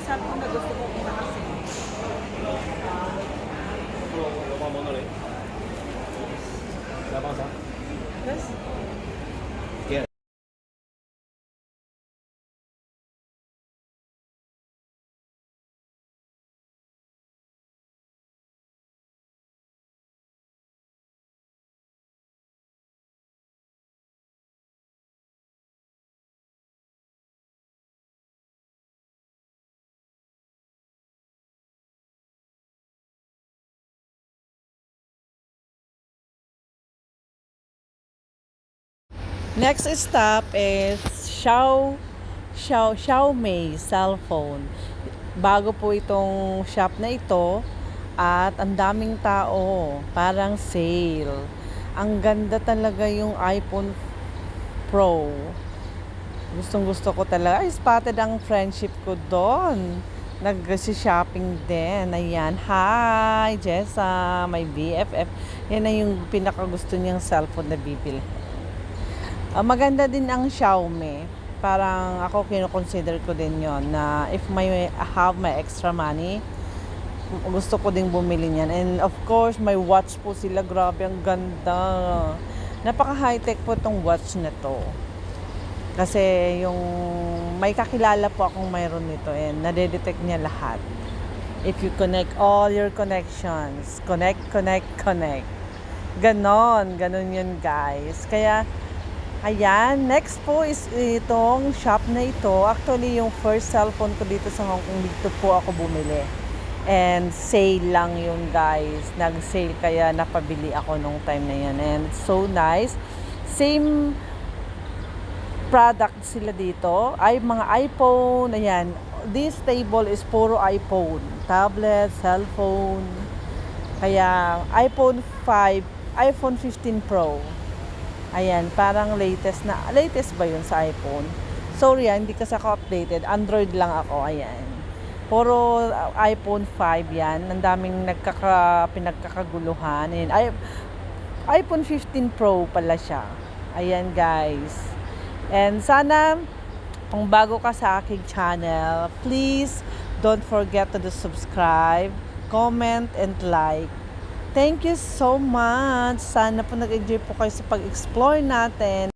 cellphone na gusto ko kasi. Yes. Next stop is Xiaomi cellphone. Bago po itong shop na ito at ang daming tao, parang sale. Ang ganda talaga yung iPhone Pro. Gustong-gusto ko talaga. Ay, spotted ang friendship ko doon. Nag-shopping din. Ayan. Hi, Jessa. My BFF. Yan na yung pinakagusto niyang cellphone na bibili. Maganda din ang Xiaomi. Parang ako kino-consider ko din yon na if may have my extra money, gusto ko ding bumili niyan. And of course, may watch po sila. Grabe, ang ganda. Napaka high-tech po itong watch na to. Kasi yung may kakilala po akong mayroon nito and nade-detect niya lahat. If you connect all your connections, connect. Ganon yun guys. Kaya, ayan, next po is itong shop na ito. Actually, yung first cellphone ko dito sa Hong Kong, dito po ako bumili. And sale lang yun guys. Nag-sale kaya napabili ako nung time na yun. And it's so nice. Same product sila dito. Ay, mga iPhone, ayan. This table is puro iPhone. Tablet, cellphone. Kaya, iPhone 5, iPhone 15 Pro. Ayan, parang latest na. Latest ba yun sa iPhone? Sorry, hindi kasi ako updated. Android lang ako, ayan. Puro iPhone 5 yan. Ang daming pinagkakaguluhan. Ayan, iPhone 15 Pro pala siya. Ayan, guys. And sana, kung bago ka sa aking channel, please don't forget to subscribe, comment, and like. Thank you so much. Sana po nag-enjoy po kayo sa pag-explore natin.